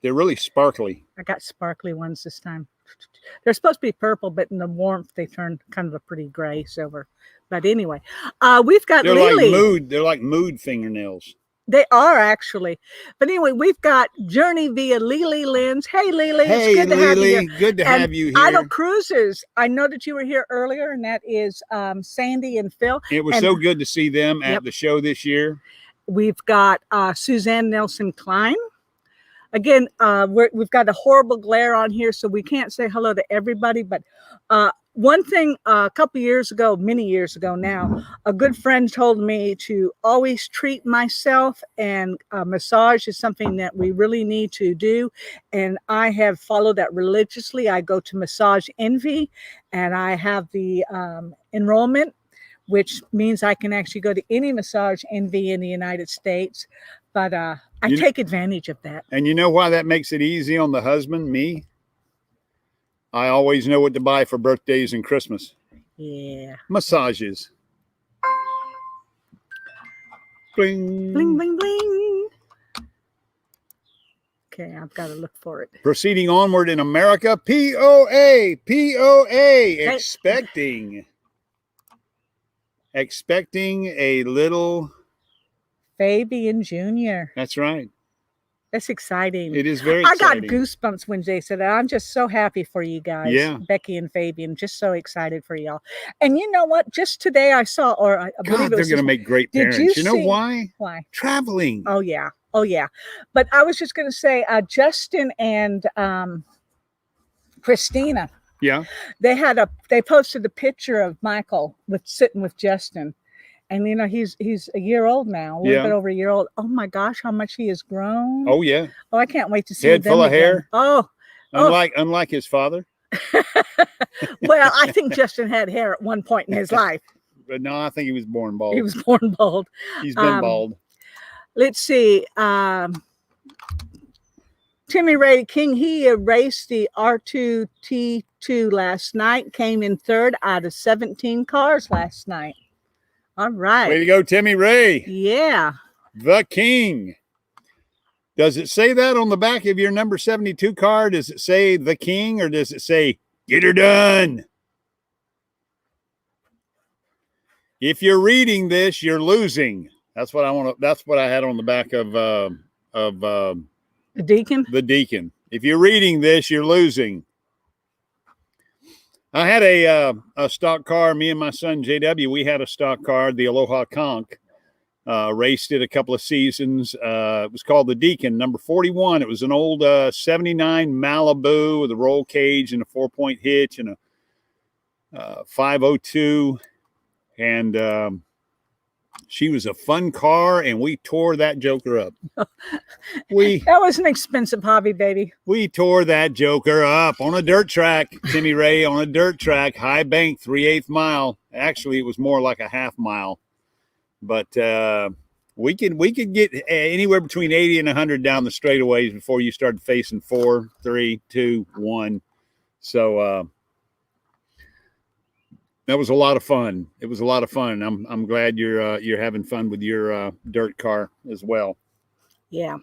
really sparkly. I got sparkly ones this time. They're supposed to be purple, but in the warmth, they turn kind of a pretty gray silver. But anyway, we've got Lily. They're like mood fingernails. They are actually. But anyway, we've got Journey via Lily Lynn's. Hey, Lily. Hey, it's good to have you Lily. here. Good to have you here. Idle Cruises. I know that you were here earlier, and that is Sandy and Phil. It was so good to see them at the show this year. We've got Suzanne Nelson Klein. Again, we've got a horrible glare on here, so we can't say hello to everybody. But one thing a couple years ago, many years ago now, a good friend told me to always treat myself, and massage is something that we really need to do. And I have followed that religiously. I go to Massage Envy, and I have the enrollment, which means I can actually go to any Massage Envy in the United States. But I take advantage of that. And you know why that makes it easy on the husband, me? I always know what to buy for birthdays and Christmas. Yeah. Massages. Bling. Bling, bling, bling. Okay, I've got to look for it. Proceeding onward in America, POA, expecting a little. Fabian Jr. That's right. That's exciting. It is very I got exciting. goosebumps when Jay said that. I'm just so happy for you guys. Yeah. Becky and Fabian, just so excited for y'all. And you know what? Just today I saw, or I believe God, it they're was going to this- make great Did parents. you You know see- why? Why? Traveling. Oh, yeah. Oh, yeah. But I was just going to say, Justin and Christina, Yeah. they posted a picture of Michael sitting with Justin. And, you know, he's a year old now, a little bit over a year old. Oh, my gosh, how much he has grown. Oh, yeah. Oh, I can't wait to see Head them full of again. hair. Oh, Unlike his father. well, I think Justin had hair at one point in his life. But no, I think he was born bald. He was born bald. He's been bald. Let's see. Timmy Ray King, he raced the R2T2 last night, came in third out of 17 cars last night. All right. Way to go, Timmy Ray. Yeah. The King. Does it say that on the back of your number 72 car? Does it say the King, or does it say get her done? If you're reading this, you're losing. That's what I want to. That's what I had on the back of The Deacon. the Deacon. If you're reading this, you're losing. I had a stock car. Me and my son JW, we had a stock car, the Aloha Conch. Raced it a couple of seasons. It was called the Deacon, number 41. It was an old 79 Malibu with a roll cage and a 4-point hitch and a 502. And she was a fun car, and we tore that joker up. That was an expensive hobby, baby. We tore that joker up on a dirt track, Timmy Ray, on a dirt track, high bank, 3/8 mile. Actually, it was more like a half mile. But we could get anywhere between 80 and 100 down the straightaways before you started facing 4, 3, 2, 1. So that was a lot of fun. It was a lot of fun. I'm glad you're having fun with your dirt car as well. Yeah.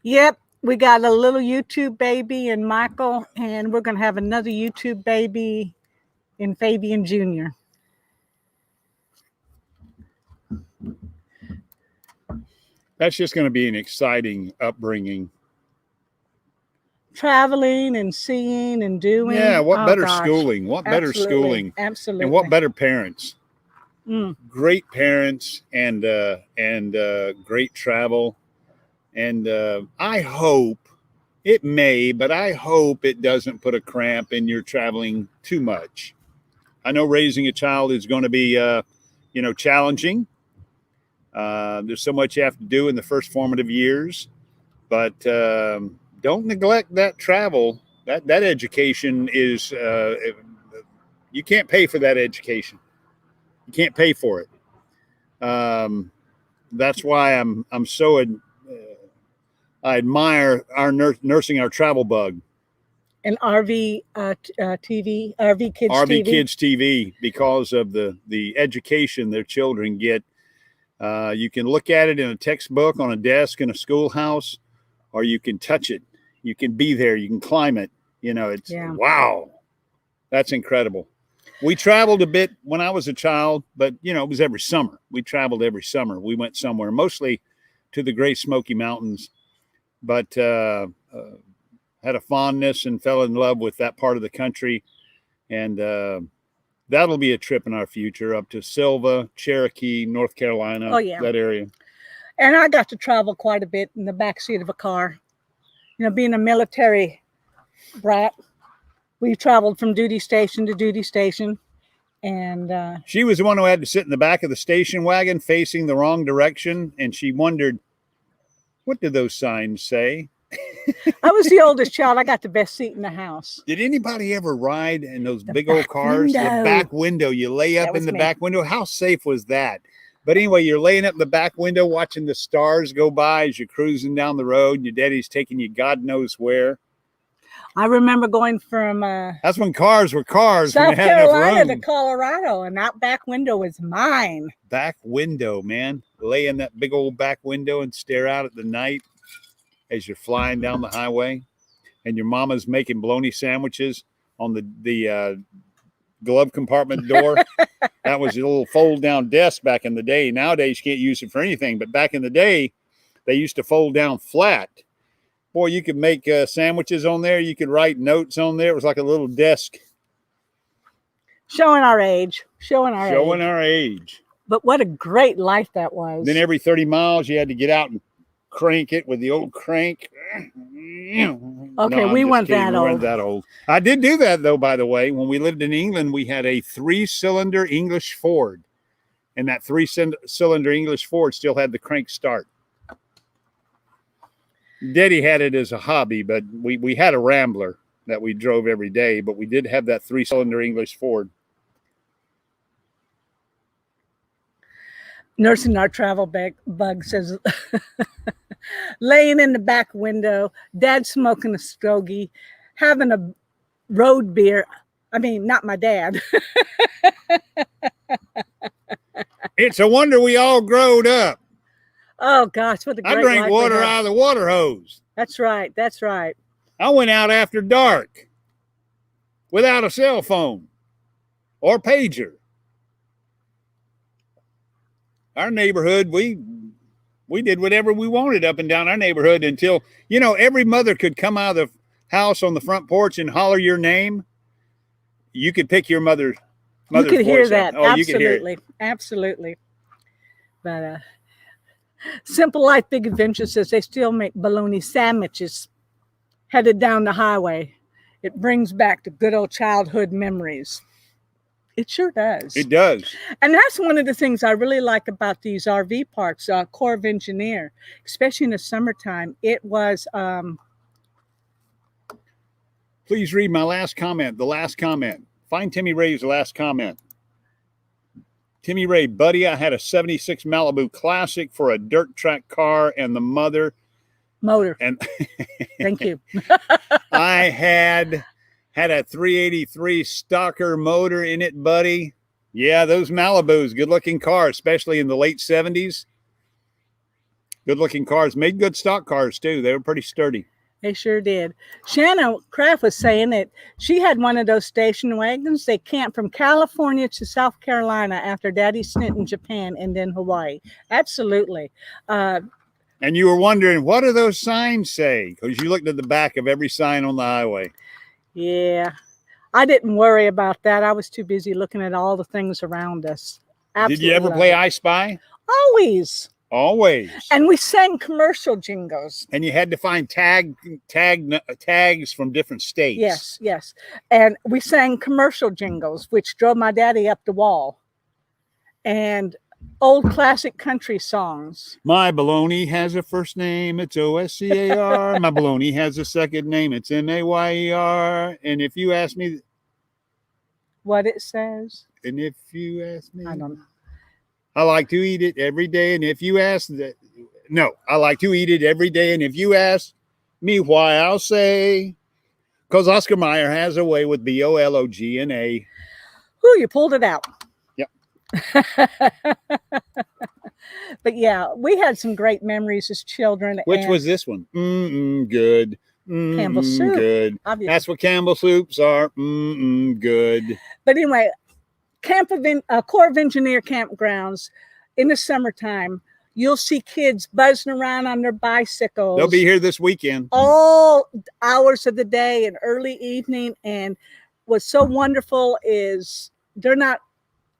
Yep. We got a little YouTube baby in Michael, and we're going to have another YouTube baby in Fabian Jr. That's just going to be an exciting upbringing. Traveling and seeing and doing. Yeah, what Oh, better gosh. schooling? What better Absolutely. schooling? Absolutely. And what better parents? Mm. Great parents and great travel. And I hope it may, but I hope it doesn't put a cramp in your traveling too much. I know raising a child is going to be, challenging. There's so much you have to do in the first formative years, but don't neglect that travel. That education is, you can't pay for that education. You can't pay for it. That's why I'm so, I admire our nursing our travel bug. And RV TV, RV Kids RV TV. Kids TV, because of the education their children get. You can look at it in a textbook on a desk in a schoolhouse, or you can touch it. You can be there. You can climb it. It's wow. That's incredible. We traveled a bit when I was a child, but it was every summer. We traveled every summer. We went somewhere, mostly to the Great Smoky Mountains, but had a fondness and fell in love with that part of the country. And that'll be a trip in our future up to Silva, Cherokee, North Carolina, that area. And I got to travel quite a bit in the backseat of a car. Being a military brat, we traveled from duty station to duty station. And she was the one who had to sit in the back of the station wagon facing the wrong direction. And she wondered, what do those signs say? I was the oldest child. I got the best seat in the house. Did anybody ever ride in those big old cars? Window. The back window. You lay up in the back window. How safe was that? But anyway, you're laying up in the back window watching the stars go by as you're cruising down the road, and your daddy's taking you God knows where. I remember going from That's when cars were cars. when South they had enough Carolina to room. Colorado, and that back window was mine. Back window, man. Lay in that big old back window and stare out at the night as you're flying down the highway, and your mama's making bologna sandwiches on the glove compartment door. That was a little fold down desk back in the day. Nowadays you can't use it for anything, but back in the day they used to fold down flat. Boy, you could make sandwiches on there. You could write notes on there. It was like a little desk. Showing our age. Showing our age. But what a great life that was. Then every 30 miles you had to get out and crank it with the old crank. Okay, we weren't that old. I did do that, though, by the way. When we lived in England, we had a 3-cylinder English Ford. And that 3-cylinder English Ford still had the crank start. Daddy had it as a hobby, but we had a Rambler that we drove every day, but we did have that 3-cylinder English Ford. Nursing our travel bug says, laying in the back window, Dad smoking a stogie, having a road beer. I mean, not my dad. It's a wonder we all growed up. Oh, gosh, what a great I drank life we water had. out of the water hose. That's right. That's right. I went out after dark without a cell phone or pager. Our neighborhood, we did whatever we wanted up and down our neighborhood until, every mother could come out of the house on the front porch and holler your name. You could pick your mother's You could hear voice that. up. Oh, you could hear it. Absolutely. Absolutely. But Simple Life Big Adventure says they still make bologna sandwiches headed down the highway. It brings back the good old childhood memories. It sure does. It does. And that's one of the things I really like about these RV parks, Corps of Engineer, especially in the summertime. It was... Please read my last comment, the last comment. Find Timmy Ray's last comment. Timmy Ray, buddy, I had a 76 Malibu Classic for a dirt track car and the motor. And Thank you. I had a 383 Stalker motor in it, buddy. Yeah, those Malibus, good-looking cars, especially in the late 70s. Good-looking cars. Made good stock cars, too. They were pretty sturdy. They sure did. Shanna Kraft was saying that she had one of those station wagons. They camped from California to South Carolina after Daddy stint in Japan and then Hawaii. Absolutely. And you were wondering, what do those signs say? Because you looked at the back of every sign on the highway. Yeah. I didn't worry about that. I was too busy looking at all the things around us. Did Absolutely. you ever play I Spy? Always. Always. And we sang commercial jingles. And you had to find tags from different states. Yes, yes. And we sang commercial jingles, which drove my daddy up the wall. And old classic country songs. My baloney has a first name, it's O-S-C-A-R. My baloney has a second name, it's M-A-Y-E-R. And if you ask me what it says. And if you ask me, I don't know. I like to eat it every day. And if you ask that, no, I like to eat it every day. And if you ask me why, I'll say, because Oscar Mayer has a way with B-O-L-O-G-N-A. Ooh, you pulled it out. Yep. But yeah, we had some great memories as children. Which was this one? Good. Campbell soup. Good. Obviously. That's what Campbell soups are. Good. But anyway, Corps of Engineer campgrounds in the summertime, you'll see kids buzzing around on their bicycles. They'll be here this weekend. All hours of the day and early evening. And what's so wonderful is they're not,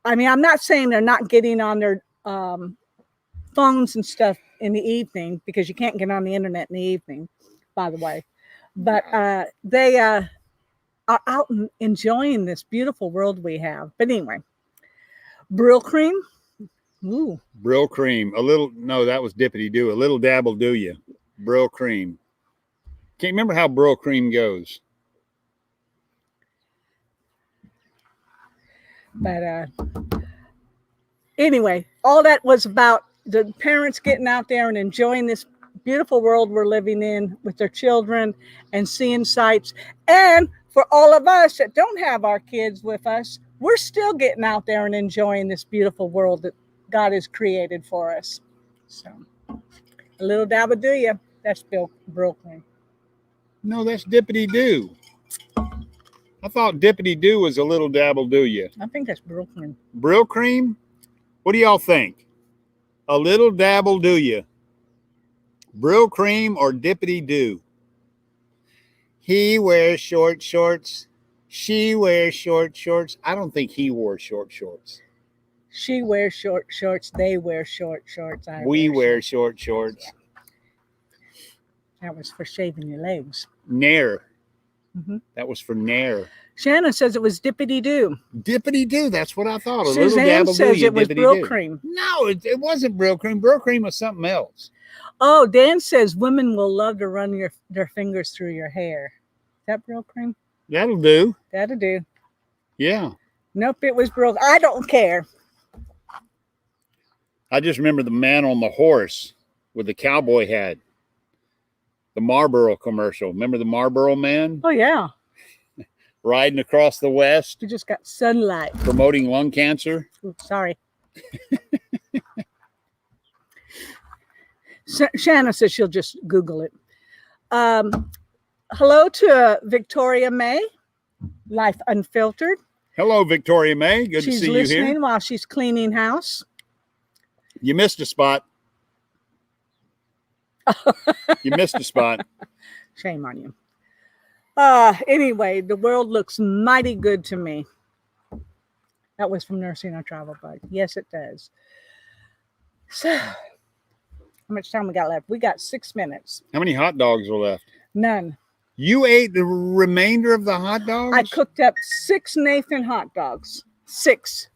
I'm not saying they're not getting on their phones and stuff in the evening, because you can't get on the internet in the evening, by the way. But they are out and enjoying this beautiful world we have. But anyway, Brill cream. Ooh. Brill cream. No, that was Dippity Doo. A little dab will do you. Brill cream. Can't remember how Brill cream goes. But anyway, all that was about the parents getting out there and enjoying this beautiful world we're living in with their children and seeing sights. And for all of us that don't have our kids with us, we're still getting out there and enjoying this beautiful world that God has created for us. So, a little dabba do ya. That's Bill Brooklyn. No, that's Dippity Doo. I thought Dippity Doo was a little dabble do ya. I think that's Brooklyn. Brill cream? What do y'all think? A little dabble do ya? Brill cream or Dippity Doo? He wears short shorts. She wears short shorts. I don't think he wore short shorts. She wears short shorts. They wear short shorts. We wear short shorts. That was for shaving your legs. Nair. Mm-hmm. That was for Nair. Shannon says it was Dippity Doo. Dippity Doo. That's what I thought. A Suzanne little dabble says do it was Brill cream. No, it wasn't Brill cream. Brill cream was something else. Oh, Dan says women will love to run their fingers through your hair. Is that Brill cream? That'll do. That'll do. Yeah. Nope, it was Brill. I don't care. I just remember the man on the horse with the cowboy hat. The Marlboro commercial. Remember the Marlboro man? Oh, yeah. Riding across the West, You just got sunlight. promoting lung cancer. Oops, sorry. Shanna says she'll just Google it. Hello to Victoria May, Life Unfiltered. Hello, Victoria May. Good to She's see you listening here. while she's cleaning house. You missed a spot. You missed a spot. Shame on you. Anyway, the world looks mighty good to me. That was from Nursing Our Travel Bug. Yes, it does. So, how much time we got left? We got 6 minutes. How many hot dogs are left? None. You ate the remainder of the hot dogs? I cooked up 6 Nathan hot dogs. Six.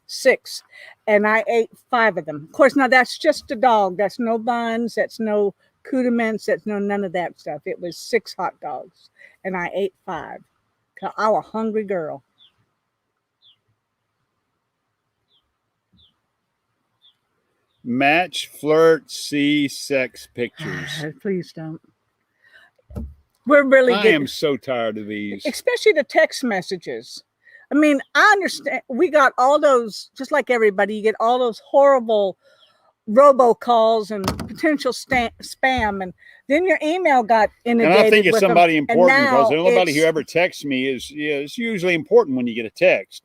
And I ate 5 of them. Of course, now that's just a dog. That's no buns. That's no accoutrements. That's no none of that stuff. It was 6 hot dogs. And I ate 5. 'Cause I was a hungry girl. Match, flirt, see, sex pictures. Please don't. We're really I getting, am so tired of these. especially the text messages. I mean, I understand. We got all those, just like everybody, you get all those horrible robocalls and potential spam. And then your email got inundated. And I think it's with them. somebody And important because now nobody who it's- ever texts me is, it's usually important when you get a text.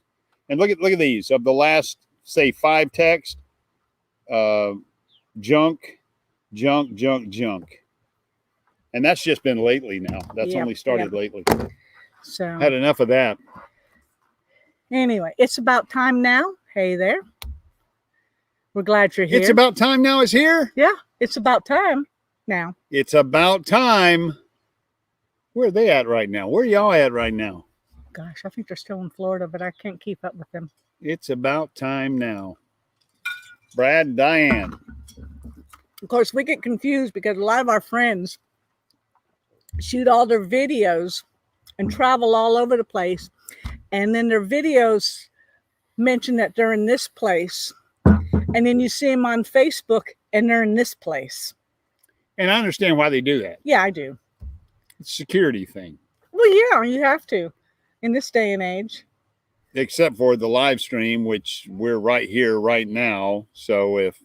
And look at these. Of the last, say, 5 texts, junk. And that's just been lately now. That's Yep, only started lately. So Had enough of that. anyway, it's about time now. Hey there. We're glad you're here. It's about time now is here. Yeah, it's about time now. It's about time. Where are they at right now? Where are y'all at right now? Gosh, I think they're still in Florida, but I can't keep up with them. It's about time now. Brad, Diane. Of course, we get confused because a lot of our friends shoot all their videos and travel all over the place. And then their videos mention that they're in this place. And then you see them on Facebook and they're in this place. And I understand why they do that. Yeah, I do. It's a security thing. Well, yeah, you have to in this day and age. Except for the live stream, which we're right here, right now. So if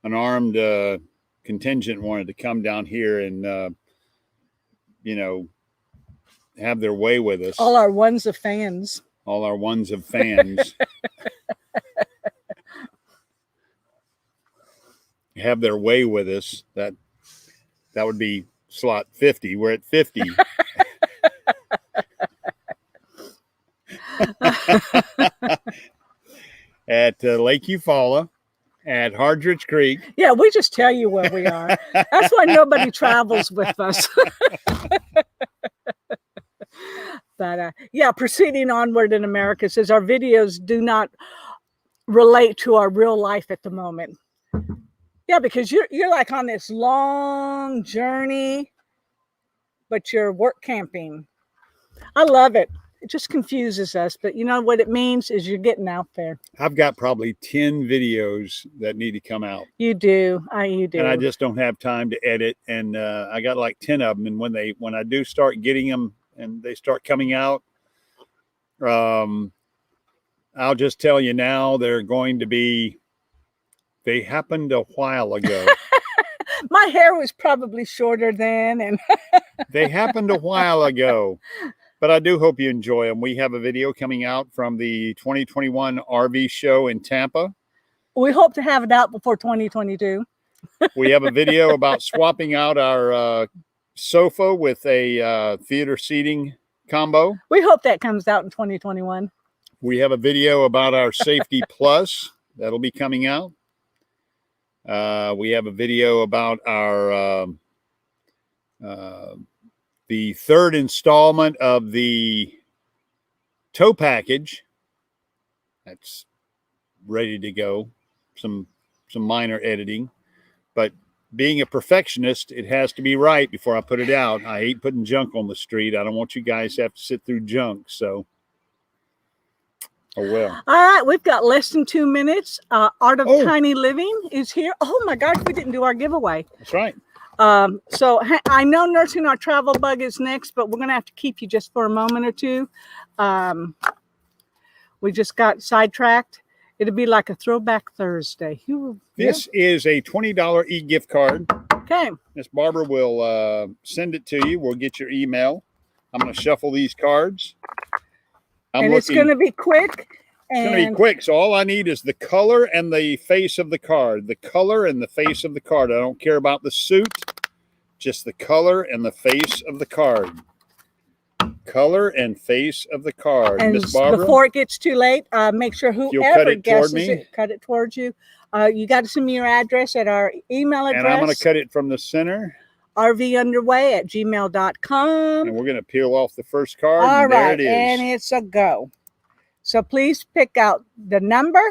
an armed contingent wanted to come down here and, have their way with us, All our ones of fans. all our ones of fans, have their way with us, that would be slot 50. We're at 50. At Lake Eufaula, at Hardridge Creek. Yeah, we just tell you where we are. That's why nobody travels with us. But yeah, proceeding onward in America says our videos do not relate to our real life at the moment. Yeah, because you're like on this long journey, but you're work camping. I love it. It just confuses us. But you know what it means is you're getting out there. I've got probably 10 videos that need to come out. You do. You do. And I just don't have time to edit. And I got like 10 of them. And when I do start getting them and they start coming out, I'll just tell you now, they're going to be, they happened a while ago. My hair was probably shorter then. And they happened a while ago. But I do hope you enjoy them. We have a video coming out from the 2021 RV show in Tampa. We hope to have it out before 2022. We have a video about swapping out our sofa with a theater seating combo. We hope that comes out in 2021. We have a video about our Safety Plus. That'll be coming out. We have a video about our the third installment of the tow package. That's ready to go. Some minor editing, but being a perfectionist, it has to be right before I put it out. I hate putting junk on the street. I don't want you guys to have to sit through junk. So, oh well. All right, we've got less than 2 minutes. Art of Tiny Living is here. Oh my gosh, we didn't do our giveaway. That's right. So I know Nursing Our Travel Bug is next, but we're going to have to keep you just for a moment or two. We just got sidetracked. It'll be like a throwback Thursday. This is a $20 e-gift card. Okay. Miss Barbara will send it to you. We'll get your email. I'm going to shuffle these cards. It's going to be quick. It's going to be quick. So all I need is the color and the face of the card. The color and the face of the card. I don't care about the suit. Just the color and the face of the card. Color and face of the card. And Miss Barbara, before it gets too late, make sure whoever guesses it, cut it towards you. You got to send me your address at our email address. And I'm going to cut it from the center. RVunderway@gmail.com. And we're going to peel off the first card. All and right, there it is. and it's a go. So please pick out the number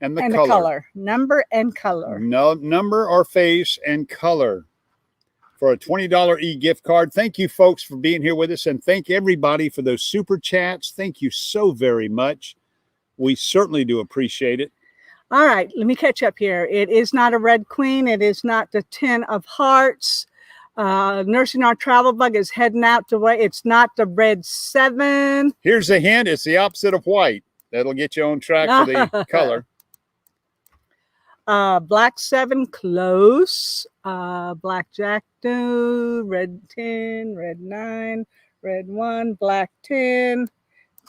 and the color. Number and color. No, number or face and color for a $20 e-gift card. Thank you, folks, for being here with us. And thank everybody for those super chats. Thank you so very much. We certainly do appreciate it. All right, let me catch up here. It is not a red queen. It is not the 10 of hearts. Nursing Our Travel Bug is heading out to way. It's not the red 7. Here's a hint. It's the opposite of white. That'll get you on track for the color. Black 7, close. Black Jack 2, red 10, red 9, red 1, black 10.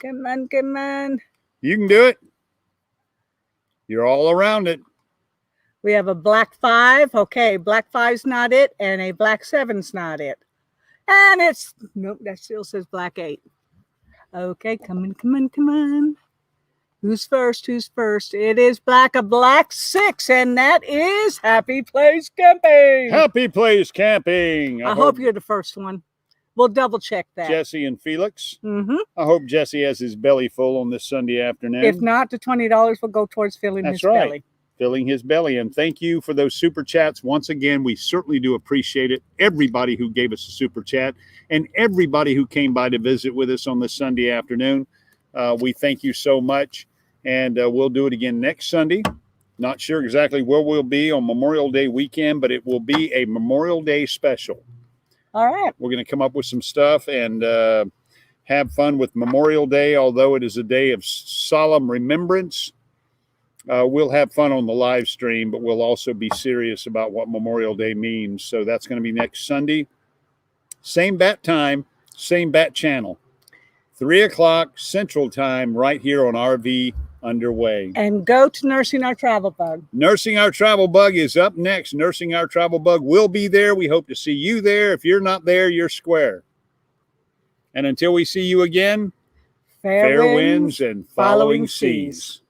Come on, come on. You can do it. You're all around it. We have a black 5. Okay, black 5's not it, and a black 7's not it. And it's, nope, that still says black 8. Okay, come on, come on, come on. Who's first? Who's first? It is a black 6, and that is Happy Place Camping. Happy Place Camping. I hope you're the first one. We'll double check that. Jesse and Felix. Mm-hmm. I hope Jesse has his belly full on this Sunday afternoon. If not, the $20 will go towards filling his belly. Filling his belly. And thank you for those super chats. Once again, we certainly do appreciate it. Everybody who gave us a super chat and everybody who came by to visit with us on this Sunday afternoon. We thank you so much. And we'll do it again next Sunday. Not sure exactly where we'll be on Memorial Day weekend, but it will be a Memorial Day special. All right. We're going to come up with some stuff and have fun with Memorial Day, although it is a day of solemn remembrance. We'll have fun on the live stream, but we'll also be serious about what Memorial Day means. So that's going to be next Sunday. Same bat time, same bat channel. 3 o'clock Central Time right here on RV Underway. And go to Nursing Our Travel Bug. Nursing Our Travel Bug is up next. Nursing Our Travel Bug will be there. We hope to see you there. If you're not there, you're square. And until we see you again, fair winds and following seas.